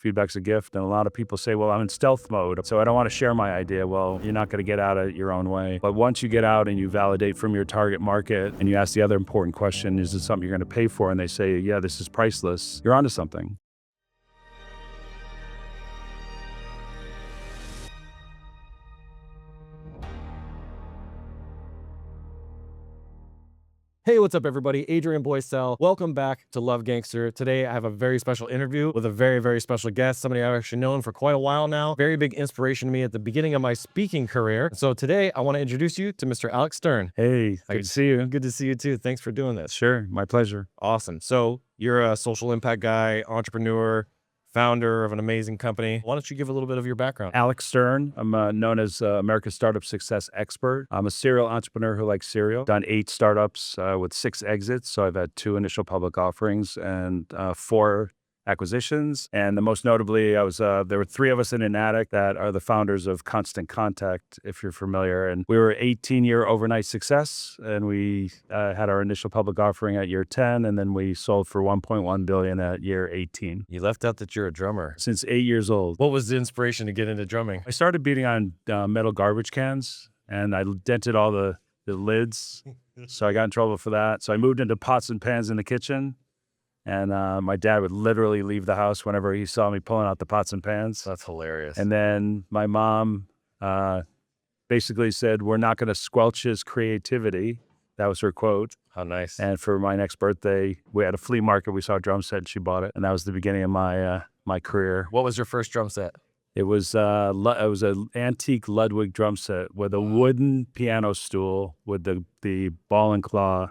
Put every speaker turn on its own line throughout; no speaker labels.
Feedback's a gift. And a lot of people say, well, I'm in stealth mode, so I don't want to share my idea. Well, you're not going to get out of it your own way. But once you get out and you validate from your target market and you ask the other important question, is this something you're going to pay for? And they say, yeah, this is priceless. You're onto something.
Hey, what's up, everybody? Adrian Boysel. Welcome back to Love Gangster. Today, I have a very special interview with a very, very special guest, somebody I've actually known for quite a while now. Very big inspiration to me at the beginning of my speaking career. So today, I want to introduce you to Mr. Alec Stern.
Hey, good to see you.
Good to see you too. Thanks for doing this.
Sure, my pleasure.
Awesome. So you're a social impact guy, entrepreneur, founder of an amazing company. Why don't you give a little bit of your background?
Alec Stern. I'm known as America's Startup Success Expert. I'm a serial entrepreneur who likes cereal. Done 8 startups with 6 exits. So I've had 2 initial public offerings and 4 acquisitions. And the most notably, there were 3 of us in an attic that are the founders of Constant Contact, if you're familiar. And we were 18-year overnight success. And we had our initial public offering at year 10. And then we sold for $1.1 billion at year 18.
You left out that you're a drummer.
Since 8 years old.
What was the inspiration to get into drumming?
I started beating on metal garbage cans, and I dented all the lids. So I got in trouble for that. So I moved into pots and pans in the kitchen. And my dad would literally leave the house whenever he saw me pulling out the pots and pans.
That's hilarious.
And then my mom basically said, we're not going to squelch his creativity. That was her quote.
How nice.
And for my next birthday, we had a flea market. We saw a drum set and she bought it. And that was the beginning of my career.
What was your first drum set?
It was an antique Ludwig drum set with a wooden piano stool with the ball and claw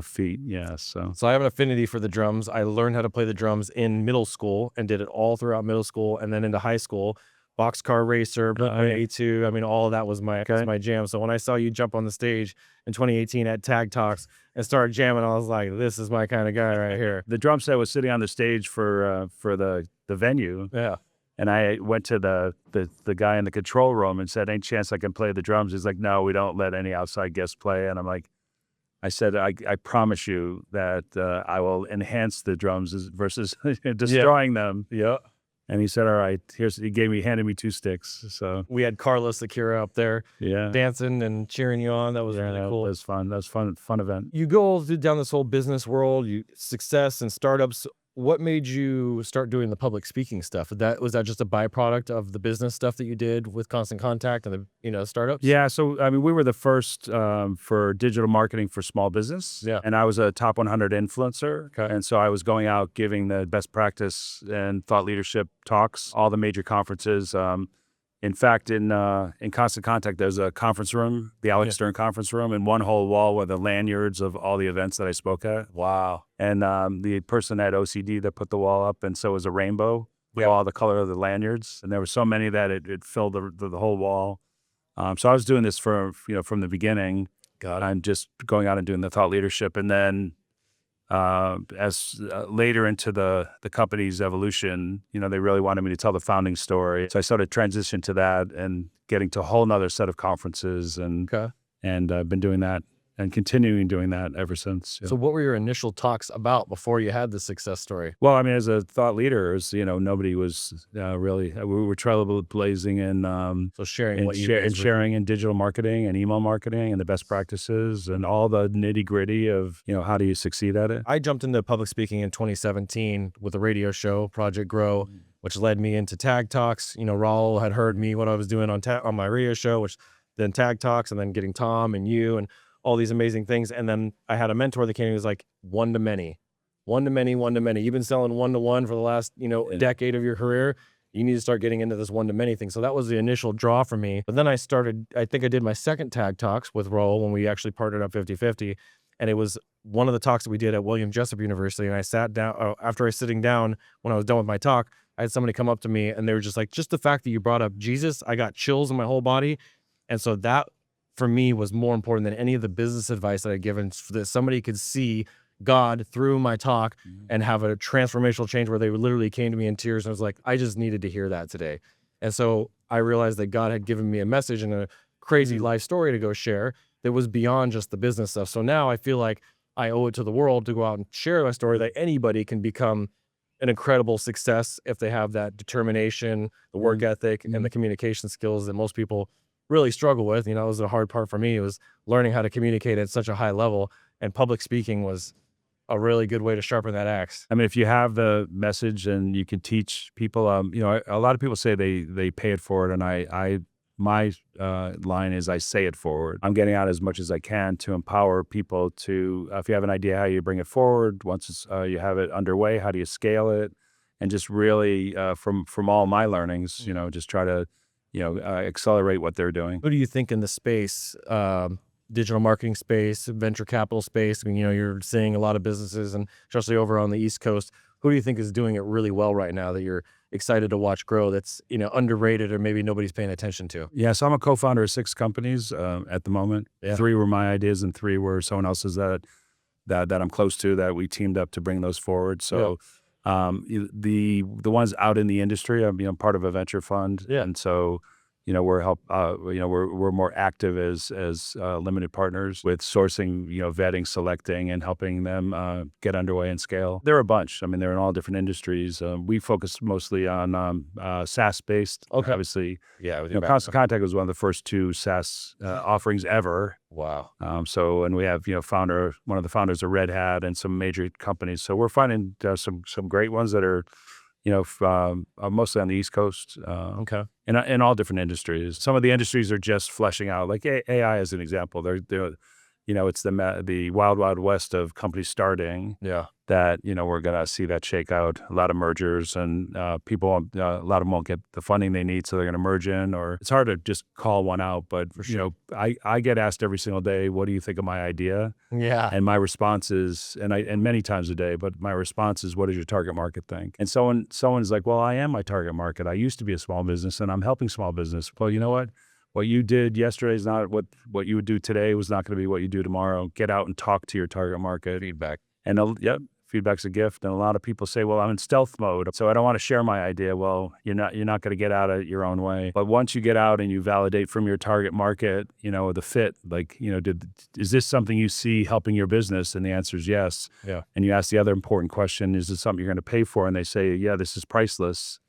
feet. Yeah. So
I have an affinity for the drums. I learned how to play the drums in middle school and did it all throughout middle school and then into high school. Boxcar Racer, A2. I mean, all of that was my jam. So when I saw you jump on the stage in 2018 at Tag Talks and start jamming, I was like, this is my kind of guy right here.
The drum set was sitting on the stage for the venue.
Yeah.
And I went to the guy in the control room and said, any chance I can play the drums? He's like, no, we don't let any outside guests play. And I'm like, I said, I promise you that I will enhance the drums versus destroying them.
Yeah.
And he said, all right, he handed me 2 sticks. So
we had Carlos Akira up there dancing and cheering you on. That was really cool.
It was fun. That was fun event.
You go down this whole business world, success and startups. What made you start doing the public speaking stuff? Was that just a byproduct of the business stuff that you did with Constant Contact and the startups?
Yeah. So, I mean, we were the first for digital marketing for small business.
Yeah.
And I was a top 100 influencer.
Okay.
And so I was going out giving the best practice and thought leadership talks, all the major conferences. In fact, in Constant Contact, there's a conference room, the Alec Stern conference room, and one whole wall with the lanyards of all the events that I spoke at.
Wow.
And the person had OCD that put the wall up, and so it was a rainbow with all the color of the lanyards. And there were so many that it filled the whole wall. So I was doing this from the beginning. I'm just going out and doing the thought leadership. And then as later into the company's evolution, they really wanted me to tell the founding story. So I sort of transitioned to that and getting to a whole nother set of conferences and I've been doing that and continuing doing that ever since.
So what were your initial talks about before you had the success story?
Well, I mean, as a thought leader, nobody was really, we were trailblazing in sharing in digital marketing and email marketing and the best practices and all the nitty gritty of, how do you succeed at it?
I jumped into public speaking in 2017 with a radio show, Project Grow, which led me into Tag Talks. Raul had heard me, what I was doing on my radio show, which then Tag Talks, and then getting Tom and you and all these amazing things. And then I had a mentor that came and was like, one to many. You've been selling one-to-one for the last, decade of your career. You need to start getting into this one-to-many thing. So that was the initial draw for me. But then I think I did my second Tag Talks with Raul when we actually partnered up 50-50. And it was one of the talks that we did at William Jessup University. And I sat down, after I was sitting down, when I was done with my talk, I had somebody come up to me and they were just like, just the fact that you brought up Jesus, I got chills in my whole body. And so that, for me, was more important than any of the business advice that I'd given, so that somebody could see God through my talk and have a transformational change where they literally came to me in tears and was like, I just needed to hear that today. And so I realized that God had given me a message and a crazy life story to go share that was beyond just the business stuff. So now I feel like I owe it to the world to go out and share my story, that anybody can become an incredible success if they have that determination, the work ethic, and the communication skills that most people really struggle with. You know, it was a hard part for me. It was learning how to communicate at such a high level, and public speaking was a really good way to sharpen that axe.
I mean, if you have the message and you can teach people, you know, a lot of people say they pay it forward, and my line is I say it forward. I'm getting out as much as I can to empower people to, if you have an idea, how you bring it forward. Once it's, you have it underway, how do you scale it? And just really, from all my learnings, you know, just try to, you know, accelerate what they're doing.
Who do you think in the space, digital marketing space, venture capital space? I mean, you know, you're seeing a lot of businesses, and especially over on the East Coast, who do you think is doing it really well right now that you're excited to watch grow, that's, you know, underrated or maybe nobody's paying attention to?
Yeah, so I'm a co-founder of 6 companies at the moment.
Yeah.
3 were my ideas and 3 were someone else's that I'm close to, that we teamed up to bring those forward. So the ones out in the industry, I'm, you know, part of a venture fund, and so, you know, we're more active as limited partners with sourcing, you know, vetting, selecting, and helping them get underway and scale. There are a bunch. I mean, they're in all different industries. We focus mostly on SaaS based.
Okay.
Obviously,
Yeah.
you know, Constant Contact was one of the first 2 SaaS offerings ever.
Wow.
So, and we have, you know, one of the founders of Red Hat and some major companies. So we're finding some great ones that are, you know, mostly on the East Coast.
Okay.
In all different industries. Some of the industries are just fleshing out, like AI as an example. They're you know, it's the wild, wild west of companies starting.
Yeah.
That, you know, we're going to see that shake out. A lot of mergers, and people, a lot of them won't get the funding they need, so they're going to merge in, or it's hard to just call one out. But,
For sure.
you know, I get asked every single day, what do you think of my idea?
Yeah.
And my response is, and many times a day, but my response is, what does your target market think? And someone's like, well, I am my target market. I used to be a small business, and I'm helping small business. Well, you know what? What you did yesterday is not what you would do today, was not going to be what you do tomorrow. Get out and talk to your target market.
Feedback.
And feedback's a gift. And a lot of people say, well, I'm in stealth mode, so I don't want to share my idea. Well, you're not going to get out of it your own way. But once you get out and you validate from your target market, you know, the fit, like, you know, is this something you see helping your business? And the answer is yes.
Yeah.
And you ask the other important question, is this something you're going to pay for? And they say, yeah, this is priceless.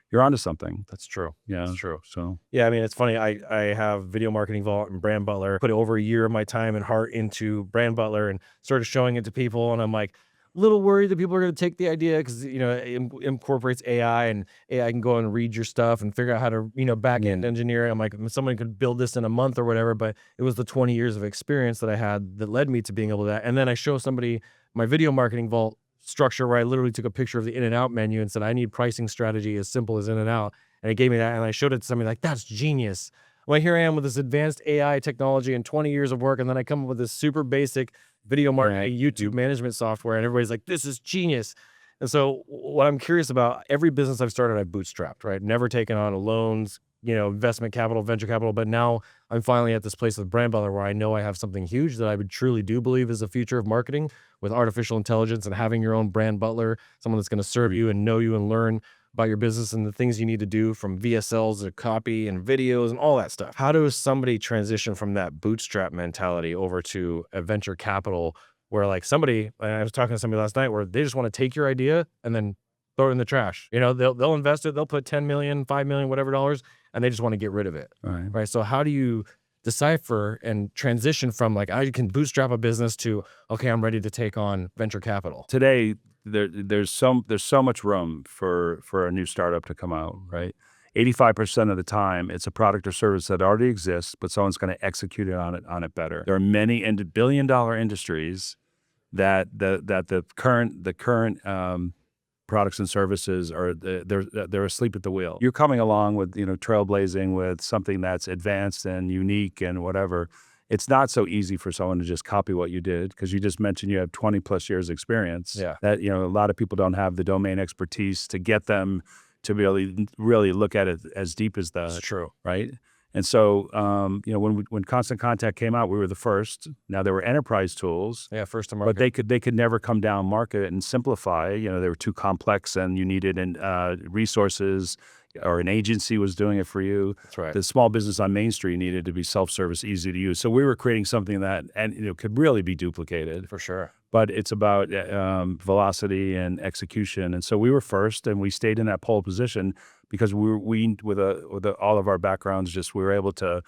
You're onto something.
That's true.
Yeah.
That's true.
So,
yeah, I mean, it's funny. I have Video Marketing Vault and Brand Butler. Put over a year of my time and heart into Brand Butler and started showing it to people. And I'm like, a little worried that people are going to take the idea because, you know, it incorporates AI, and AI can go and read your stuff and figure out how to, you know, back end engineer it. I'm like, somebody could build this in a month or whatever, but it was the 20 years of experience that I had that led me to being able to that. And then I show somebody my Video Marketing Vault structure where I literally took a picture of the in and out menu and said, I need pricing strategy as simple as in and out. And it gave me that. And I showed it to somebody like, that's genius. Well, here I am with this advanced AI technology and 20 years of work. And then I come up with this super basic video marketing, YouTube management software. And everybody's like, this is genius. And so what I'm curious about, every business I've started, I've bootstrapped, right? Never taken on loans, you know, investment capital, venture capital. But now I'm finally at this place with Brand Butler where I know I have something huge that I would truly do believe is the future of marketing, with artificial intelligence and having your own brand butler, someone that's going to serve you and know you and learn about your business and the things you need to do, from VSLs to copy and videos and all that stuff. How does somebody transition from that bootstrap mentality over to a venture capital where, like, somebody, I was talking to somebody last night, where they just want to take your idea and then throw it in the trash. You know, they'll invest it, they'll put 10 million, 5 million, whatever dollars, and they just want to get rid of it. Right. So how do you decipher and transition from, like, I can bootstrap a business to, okay, I'm ready to take on venture capital?
Today, there's so much room for a new startup to come out, right? 85% of the time, it's a product or service that already exists, but someone's going to execute it on it better. There are many billion-dollar industries that the current products and services are they're asleep at the wheel. You're coming along with, you know, trailblazing with something that's advanced and unique and whatever. It's not so easy for someone to just copy what you did, because you just mentioned you have 20 plus years experience.
Yeah.
That, you know, a lot of people don't have the domain expertise to get them to really look at it as deep as that.
That's true.
Right. And so, you know, when Constant Contact came out, we were the first. Now, there were enterprise tools.
Yeah, first to market.
But they could never come down market and simplify. You know, they were too complex, and you needed resources, or an agency was doing it for you.
That's right.
The small business on Main Street needed to be self-service, easy to use. So we were creating something that, and, you know, could really be duplicated.
For sure.
but it's about velocity and execution. And so we were first, and we stayed in that pole position because with all of our backgrounds, we were able to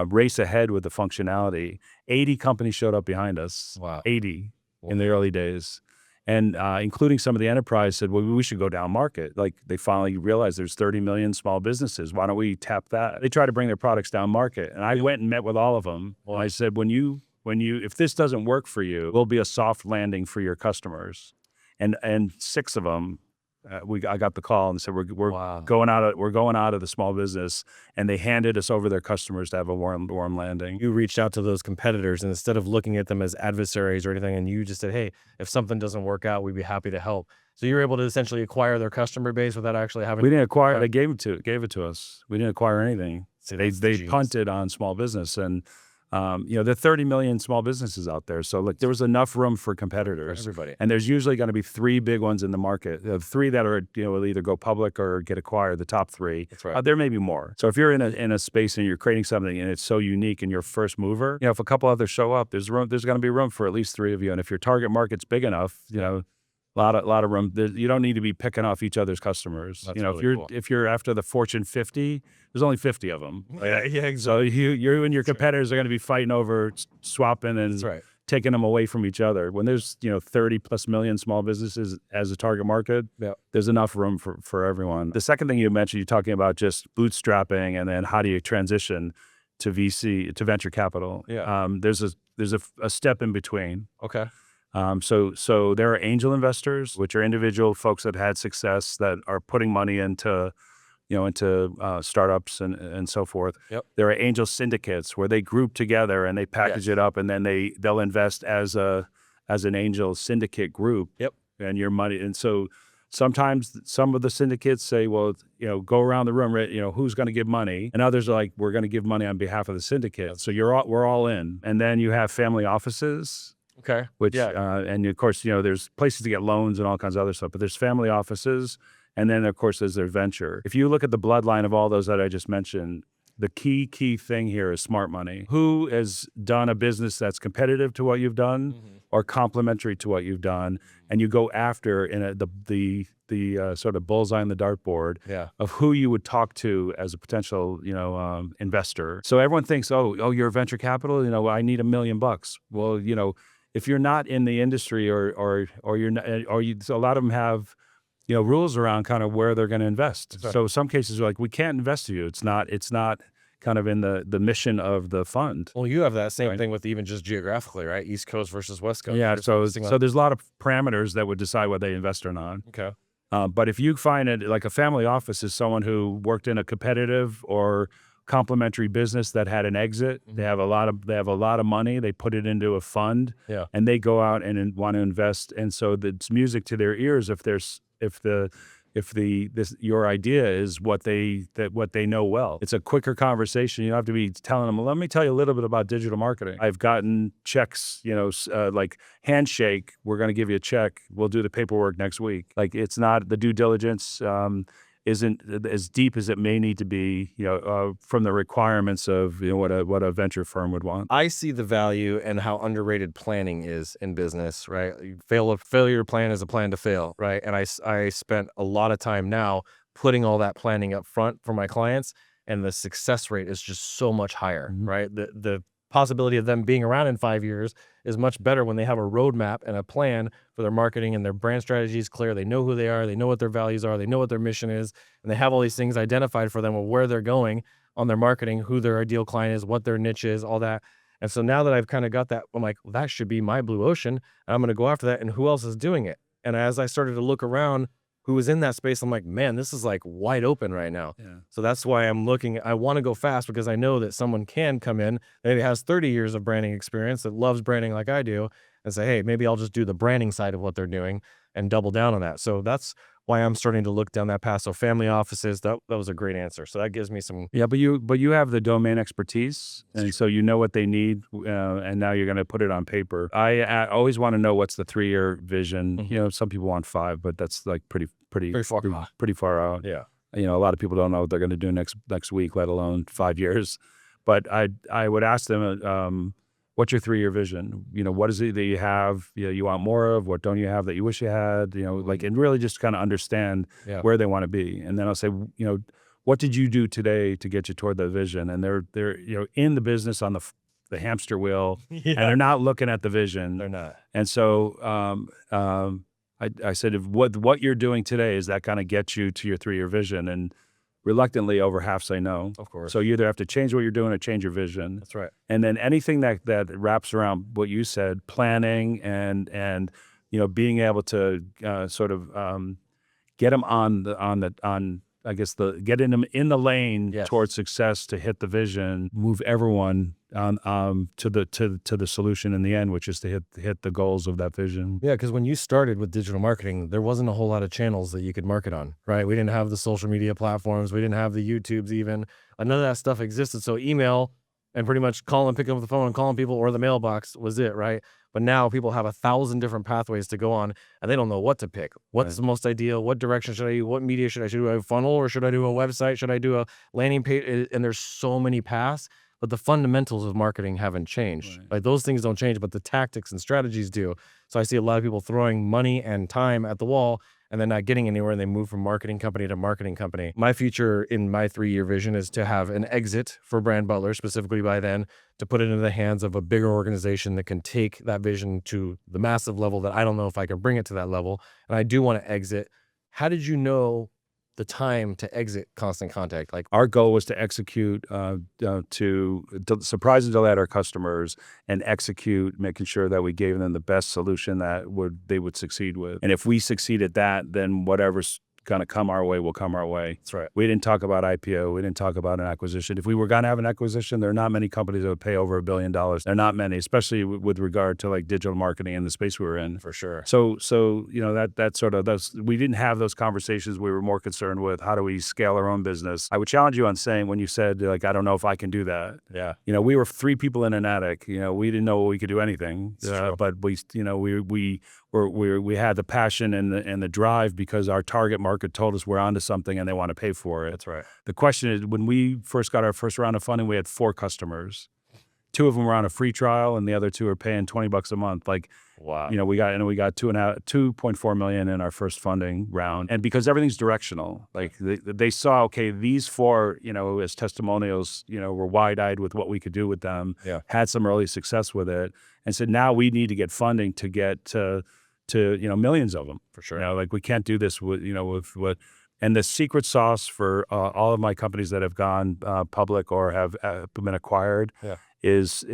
race ahead with the functionality. 80 companies showed up behind us.
Wow.
80 in the early days. And including some of the enterprise said, well, we should go down market. Like they finally realized there's 30 million small businesses. Why don't we tap that? They try to bring their products down market. And I went and met with all of them. Well, I said, if this doesn't work for you, we'll be a soft landing for your customers. And 6 of them, I got the call and said we're going out of the small business, and they handed us over their customers to have a warm landing.
You reached out to those competitors, and instead of looking at them as adversaries or anything, and you just said, hey, if something doesn't work out, we'd be happy to help. So you were able to essentially acquire their customer base without actually having.
We didn't acquire. They gave it to us. We didn't acquire anything. So they punted on small business, and there are 30 million small businesses out there. So look, there was enough room for competitors.
For everybody.
And there's usually going to be 3 big ones in the market. 3 that are, will either go public or get acquired, the top 3.
That's right.
There may be more. So if you're in a space and you're creating something and it's so unique and you're first mover, if a couple others show up, there's going to be room for at least 3 of you. And if your target market's big enough, a lot of room. You don't need to be picking off each other's customers.
That's really cool.
If you're after the Fortune 50, there's only 50 of them.
Yeah, exactly.
So you and your competitors are going to be fighting over swapping and taking them away from each other. When there's 30 plus million small businesses as a target market, there's enough room for everyone. The second thing you mentioned, you're talking about just bootstrapping, and then how do you transition to venture capital. There's a step in between.
Okay.
So there are angel investors, which are individual folks that had success that are putting money into startups and so forth.
Yep.
There are angel syndicates where they group together and they package it up, and then they'll invest as an angel syndicate group.
Yep.
And your money. And so sometimes some of the syndicates say, well, go around the room, who's going to give money? And others are like, we're going to give money on behalf of the syndicate. So we're all in. And then you have family offices.
Okay.
And of course, there's places to get loans and all kinds of other stuff, but there's family offices. And then, of course, there's their venture. If you look at the bloodline of all those that I just mentioned, the key thing here is smart money. Who has done a business that's competitive to what you've done or complementary to what you've done? And you go after the sort of bullseye on the dartboard of who you would talk to as a potential, investor. So everyone thinks, oh, you're venture capital. I need $1 million. Well, if you're not in the industry or you're not, so a lot of them have, rules around kind of where they're going to invest. Right. So some cases are like, we can't invest in you. It's not kind of in the mission of the fund.
Well, you have that same thing with even just geographically, right? East Coast versus West Coast.
Yeah. So there's a lot of parameters that would decide whether they invest or not.
Okay.
But if you find it like a family office is someone who worked in a competitive or complementary business that had an exit, they have a lot of money, they put it into a fund, and they go out and want to invest, and so it's music to their ears if your idea is what they know well. It's a quicker conversation. You don't have to be telling them, well, let me tell you a little bit about digital marketing. I've gotten checks, like handshake, we're going to give you a check, we'll do the paperwork next week. Like it's not the due diligence isn't as deep as it may need to be, from the requirements of what a venture firm would want.
I see the value and how underrated planning is in business, right? Failure plan is a plan to fail, right? And I spent a lot of time now putting all that planning up front for my clients, and the success rate is just so much higher, right? The possibility of them being around in 5 years is much better when they have a roadmap and a plan for their marketing, and their brand strategy is clear. They know who they are, they know what their values are, they know what their mission is, and they have all these things identified for them of where they're going on their marketing, who their ideal client is, what their niche is, all that. And so now that I've kind of got that, I'm like, well, that should be my blue ocean, and I'm going to go after that, and who else is doing it? And as I started to look around who was in that space, I'm like, man, this is like wide open right now. Yeah. So that's why I want to go fast, because I know that someone can come in, maybe has 30 years of branding experience, that loves branding like I do, and say, hey, maybe I'll just do the branding side of what they're doing and double down on that. So that's why I'm starting to look down that path. So family offices, that was a great answer. So that gives me some.
Yeah, but you have the domain expertise, and so you know what they need, and now you're going to put it on paper. I always want to know what's the 3-year vision. Some people want 5, but that's like pretty far out.
Yeah.
A lot of people don't know what they're going to do next week, let alone 5 years. But I would ask them, what's your 3-year vision? What is it that you have, you want more of? What don't you have that you wish you had? Like, and really just kind of understand where they want to be. And then I'll say, what did you do today to get you toward that vision? And they're in the business on the hamster wheel, and they're not looking at the vision.
They're not.
And so I said, if what you're doing today, is that kind of get you to your 3-year vision? And reluctantly, over half say no.
Of course.
So you either have to change what you're doing or change your vision.
That's right.
And then anything that wraps around what you said, planning and being able to sort of get them getting them in the lane towards success to hit the vision, move everyone on to the solution in the end, which is to hit the goals of that vision.
Yeah, because when you started with digital marketing, there wasn't a whole lot of channels that you could market on, right? We didn't have the social media platforms. We didn't have the YouTubes even. None of that stuff existed. So email and pretty much picking up the phone and calling people, or the mailbox was it, right? But now people have 1,000 different pathways to go on, and they don't know what to pick. What's the most ideal? What direction should I do? What media should I do? A funnel, or should I do a website? Should I do a landing page? And there's so many paths, but the fundamentals of marketing haven't changed.
Right.
Like, those things don't change, but the tactics and strategies do. So I see a lot of people throwing money and time at the wall and then not getting anywhere, and they move from marketing company to marketing company. My future in my 3-year vision is to have an exit for Brand Butler, specifically by then, to put it into the hands of a bigger organization that can take that vision to the massive level that I don't know if I can bring it to that level. And I do want to exit. How did you know the time to exit Constant Contact? Like,
our goal was to execute, to surprise and delight our customers, and execute, making sure that we gave them the best solution that they would succeed with. And if we succeed at that, then whatever's going to come our way will come our way.
That's right.
We didn't talk about IPO. We didn't talk about an acquisition. If we were going to have an acquisition, there are not many companies that would pay over $1 billion. There are not many, especially with regard to like digital marketing in the space we were in.
For sure.
So that sort of we didn't have those conversations. We were more concerned with how do we scale our own business. I would challenge you on saying, when you said like, I don't know if I can do that.
Yeah.
We were 3 people in an attic. We didn't know we could do anything. But we had the passion and the drive, because our target market told us we're onto something and they want to pay for it.
That's right.
The question is, when we first got our first round of funding, we had 4 customers. 2 of them were on a free trial, and the other 2 are paying $20 a month. Like,
wow.
We got $2.4 million in our first funding round. And because everything's directional, like they saw, okay, these 4, as testimonials, were wide-eyed with what we could do with them, had some early success with it, and said, now we need to get funding to get to millions of them.
For sure.
Like, we can't do this with what. And the secret sauce for all of my companies that have gone public or have been acquired is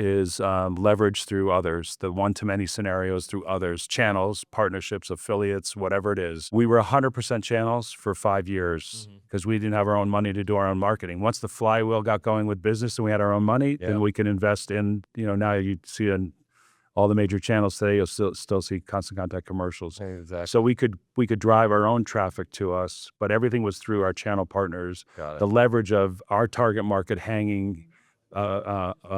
leverage through others, the one-to-many scenarios through others, channels, partnerships, affiliates, whatever it is. We were 100% channels for 5 years because we didn't have our own money to do our own marketing. Once the flywheel got going with business and we had our own money, then we can invest in, now you see all the major channels today, you'll still see Constant Contact commercials.
Exactly.
So we could drive our own traffic to us, but everything was through our channel partners.
Got it.
The leverage of our target market hanging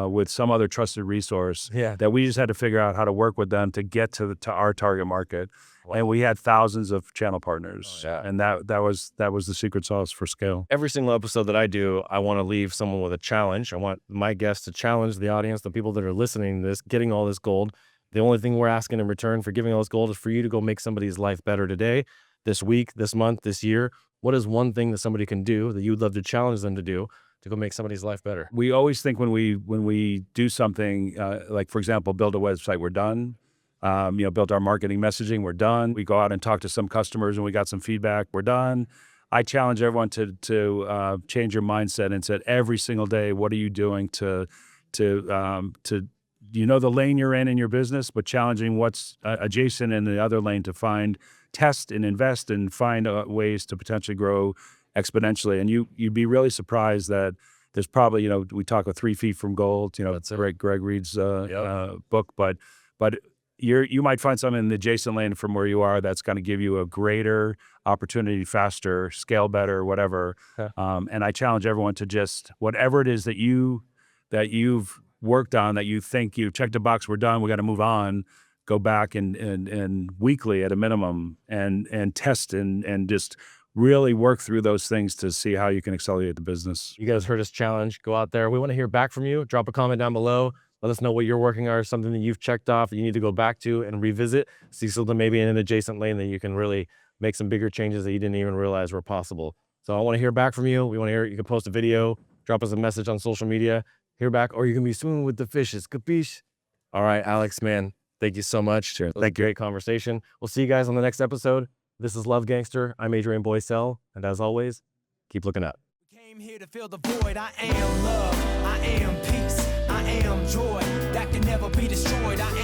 with some other trusted resource that we just had to figure out how to work with them to get to our target market. Wow. And we had thousands of channel partners, and that was the secret sauce for scale.
Every single episode that I do, I want to leave someone with a challenge. I want my guests to challenge the audience, the people that are listening to this, getting all this gold. The only thing we're asking in return for giving all this gold is for you to go make somebody's life better today, this week, this month, this year. What is one thing that somebody can do that you'd love to challenge them to do to go make somebody's life better?
We always think when we do something, like, for example, build a website, we're done. Built our marketing messaging, we're done. We go out and talk to some customers and we got some feedback, we're done. I challenge everyone to change your mindset and said, every single day, what are you doing to the lane you're in your business, but challenging what's adjacent in the other lane to test and invest and find ways to potentially grow exponentially. And you'd be really surprised that there's probably, we talk of 3 feet from gold,
That's it.
Greg Reed's book, but you might find something in the adjacent lane from where you are that's going to give you a greater opportunity, faster, scale better, whatever. And I challenge everyone to just, whatever it is that you've worked on, that you think you checked the box, we're done, we got to move on, go back and weekly at a minimum and test and just really work through those things to see how you can accelerate the business.
You guys heard us challenge. Go out there. We want to hear back from you. Drop a comment down below. Let us know what you're working on or something that you've checked off that you need to go back to and revisit. See something maybe in an adjacent lane that you can really make some bigger changes that you didn't even realize were possible. So I want to hear back from you. We want to hear, you can post a video, drop us a message on social media, hear back, or you can be swimming with the fishes. Capiche? All right, Alex, man, thank you so much.
Sure.
That was a great conversation. We'll see you guys on the next episode. This is Love Gangster. I'm Adrian Boysel. And as always, keep looking up.
Came here to fill the void. I am love. I am peace. I am joy that can never be destroyed. I